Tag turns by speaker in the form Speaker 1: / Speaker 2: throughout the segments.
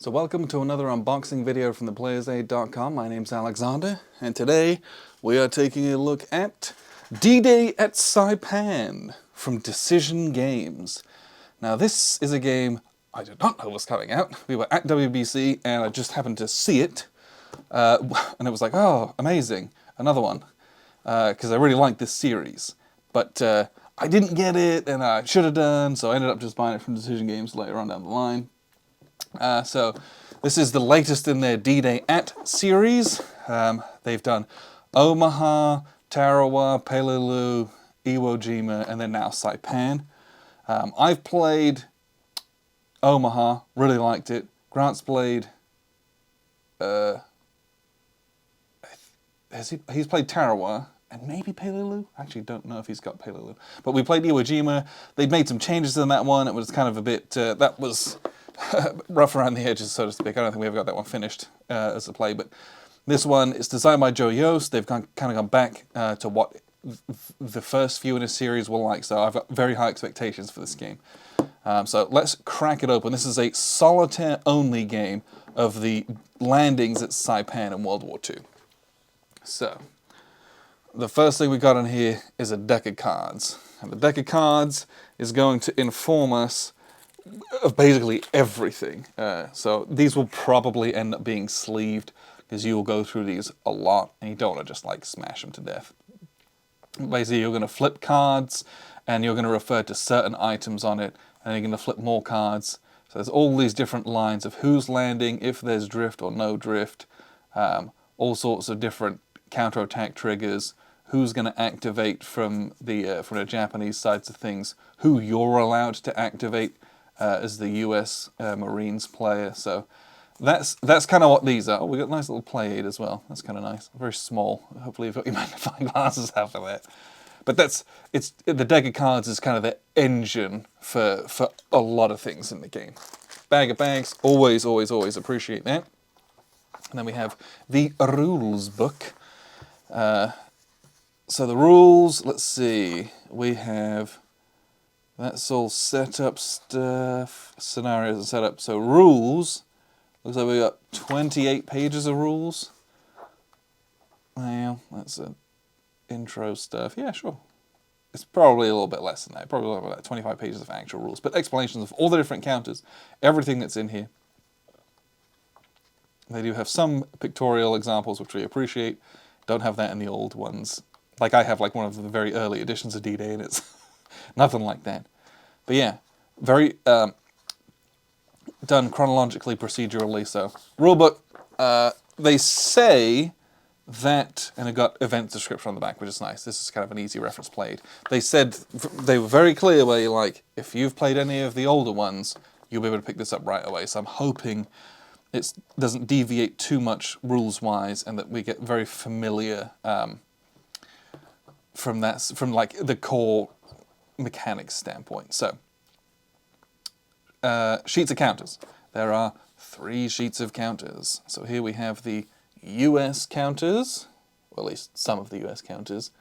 Speaker 1: So welcome to another unboxing video from theplayersaid.com. My name's Alexander, and today we are taking a look at D-Day at Saipan from Decision Games. Now this is a game I did not know was coming out. We were at WBC and I just happened to see it, and it was like, oh, amazing, another one, because I really like this series. But I didn't get it, and I should have done, so I ended up just buying it from Decision Games later on down the line. So this is the latest in their D-Day at series. They've done Omaha, Tarawa, Peleliu, Iwo Jima, and then now Saipan. I've played Omaha, really liked it. Grant's played... he's played Tarawa, and maybe Peleliu? I actually don't know if he's got Peleliu. But we played Iwo Jima. They'd made some changes in that one. It was kind of a bit... that was... rough around the edges, so to speak. I don't think we ever got that one finished as a play, but this one is designed by Joe Yost. They've kind of gone back to what the first few in a series were like, so I've got very high expectations for this game. So let's crack it open. This is a solitaire-only game of the landings at Saipan in World War II. So, the first thing we got in here is a deck of cards. And the deck of cards is going to inform us of basically everything. So these will probably end up being sleeved because you will go through these a lot and you don't want to just like smash them to death. Basically you're going to flip cards and you're going to refer to certain items on it, and you're going to flip more cards. So there's all these different lines of who's landing, if there's drift or no drift, all sorts of different counterattack triggers, who's going to activate from the Japanese sides of things, who you're allowed to activate as the US Marines player. So that's kind of what these are. Oh, we got a nice little play aid as well. That's kind of nice. Very small. Hopefully you've got your magnifying glasses after that. But the deck of cards is kind of the engine for a lot of things in the game. Bag of bags, always appreciate that. And then we have the rules book. So the rules, let's see, we have... that's all setup stuff, scenarios and setup. So rules, looks like we got 28 pages of rules. Well, that's an intro stuff. Yeah, sure. It's probably a little bit less than that. Probably about 25 pages of actual rules. But explanations of all the different counters, everything that's in here. They do have some pictorial examples, which we appreciate. Don't have that in the old ones. Like I have like one of the very early editions of D-Day, and it's... nothing like that. But yeah, very done chronologically, procedurally. So, rulebook, they say that, and it got event description on the back, which is nice. This is kind of an easy reference played. They said, they were very clear where you're like, if you've played any of the older ones, you'll be able to pick this up right away. So I'm hoping it doesn't deviate too much rules-wise, and that we get very familiar from like the core mechanics standpoint. So, sheets of counters. There are 3 sheets of counters. So here we have the US counters, or at least some of the US counters.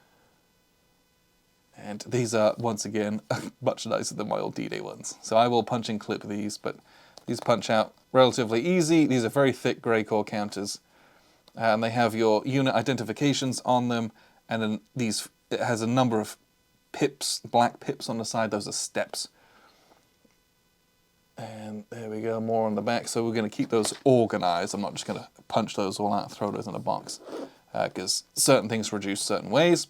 Speaker 1: And these are, once again, much nicer than my old D-Day ones. So I will punch and clip these, but these punch out relatively easy. These are very thick grey core counters. And they have your unit identifications on them, and then it has a number of pips, black pips on the side. Those are steps. And there we go, more on the back. So we're going to keep those organized. I'm not just going to punch those all out and throw those in a box, because certain things reduce certain ways.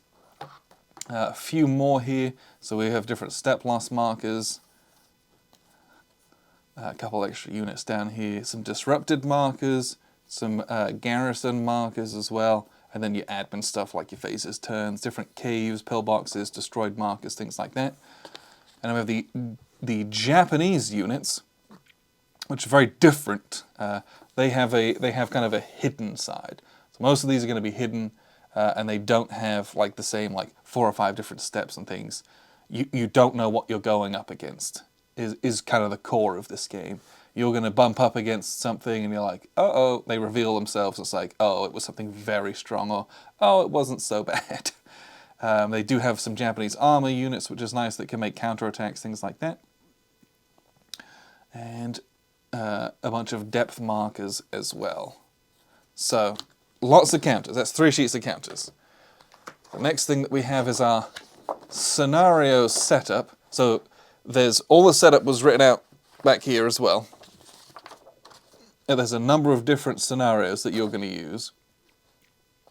Speaker 1: A few more here. So we have different step loss markers. A couple extra units down here. Some disrupted markers. Some garrison markers as well. And then your admin stuff like your phases, turns, different caves, pillboxes, destroyed markers, things like that. And we have the Japanese units, which are very different. They have kind of a hidden side. So most of these are going to be hidden, and they don't have like the same like 4 or 5 different steps and things. You don't know what you're going up against. Is kind of the core of this game. You're going to bump up against something and you're like, uh-oh, they reveal themselves. It's like, oh, it was something very strong, or, oh, it wasn't so bad. They do have some Japanese armor units, which is nice, that can make counterattacks, things like that. And a bunch of depth markers as well. So, lots of counters. That's 3 sheets of counters. The next thing that we have is our scenario setup. So, there's all the setup was written out back here as well. And there's a number of different scenarios that you're going to use.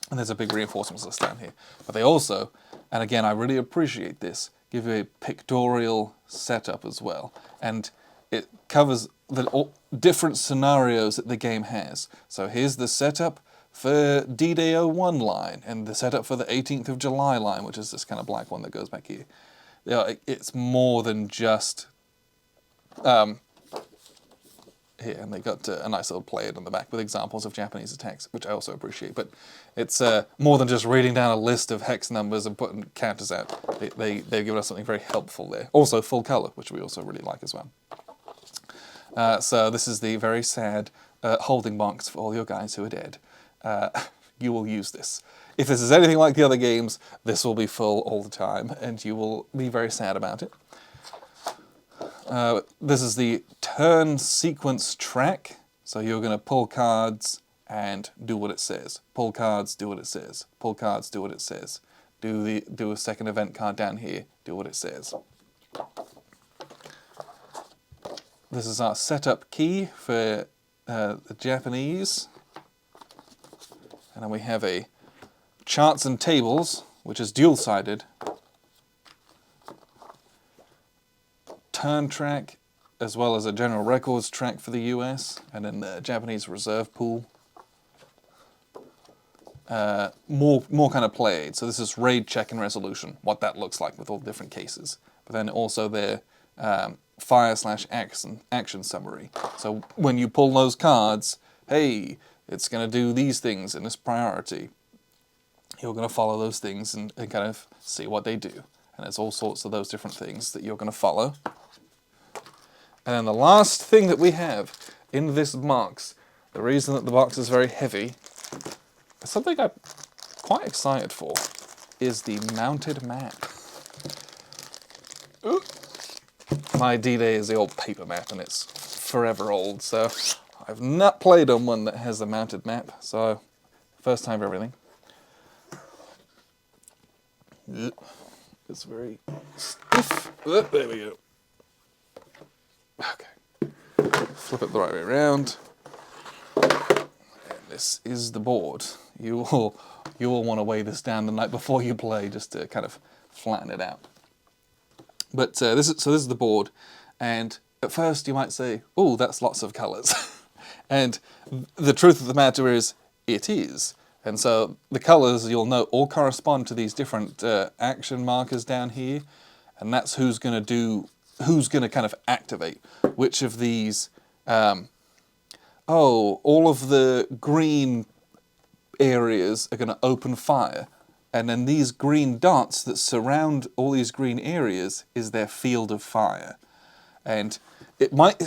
Speaker 1: And there's a big reinforcements list down here. But they also, and again, I really appreciate this, give you a pictorial setup as well. And it covers the different scenarios that the game has. So here's the setup for D-Day 01 line, and the setup for the 18th of July line, which is this kind of black one that goes back here. You know, it's more than just here, and they got a nice little plate on the back with examples of Japanese attacks, which I also appreciate. But it's more than just reading down a list of hex numbers and putting counters out. They've given us something very helpful there. Also full color, which we also really like as well. So this is the very sad holding box for all your guys who are dead. You will use this. If this is anything like the other games, this will be full all the time, and you will be very sad about it. This is the turn sequence track. So you're going to pull cards and do what it says. Pull cards, do what it says. Pull cards, do what it says. Do a second event card down here, do what it says. This is our setup key for the Japanese. And then we have a charts and tables, which is dual-sided. Turn track, as well as a general records track for the US, and then the Japanese reserve pool. More kind of play aid. So this is raid check and resolution, what that looks like with all the different cases. But then also their fire/action summary. So when you pull those cards, hey, it's going to do these things in this priority. You're going to follow those things and kind of see what they do. And there's all sorts of those different things that you're going to follow. And then the last thing that we have in this box, the reason that the box is very heavy, something I'm quite excited for, is the mounted map. My D-Day is the old paper map, and it's forever old, so I've not played on one that has a mounted map, so first time for everything. It's very stiff. There we go. Okay. Flip it the right way around. And this is the board. You will want to weigh this down the night before you play just to kind of flatten it out. But this is the board, and at first you might say, "Oh, that's lots of colours," and the truth of the matter is, it is. And so the colours, you'll note, all correspond to these different action markers down here, and that's who's going to kind of activate which of these. All of the green areas are going to open fire, and then these green dots that surround all these green areas is their field of fire. And it might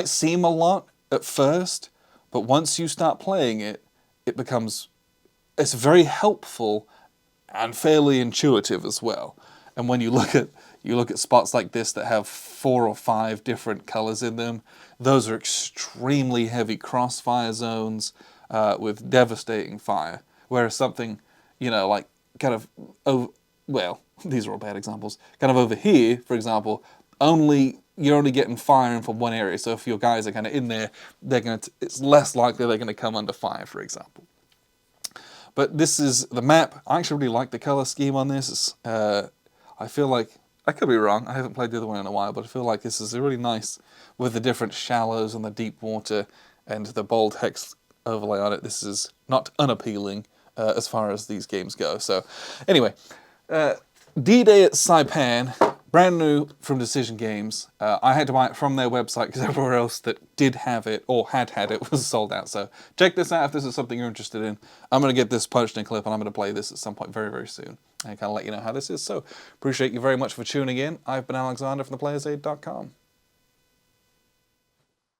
Speaker 1: seem a lot at first, but once you start playing it, it's very helpful and fairly intuitive as well. And when you look at spots like this that have 4 or 5 different colors in them, those are extremely heavy crossfire zones with devastating fire. Whereas something, like kind of these are all bad examples. Kind of over here, for example, you're only getting fire in from one area. So if your guys are kind of in there, it's less likely they're going to come under fire, for example. But this is the map. I actually really like the color scheme on this. I feel like, I could be wrong, I haven't played the other one in a while, but I feel like this is really nice with the different shallows and the deep water and the bold hex overlay on it. This is not unappealing as far as these games go. So anyway, D-Day at Saipan, brand new from Decision Games. I had to buy it from their website because everywhere else that did have it or had it was sold out. So check this out if this is something you're interested in. I'm going to get this punched in a clip and I'm going to play this at some point very, very soon. And kind of let you know how this is. So appreciate you very much for tuning in. I've been Alexander from theplayersaid.com.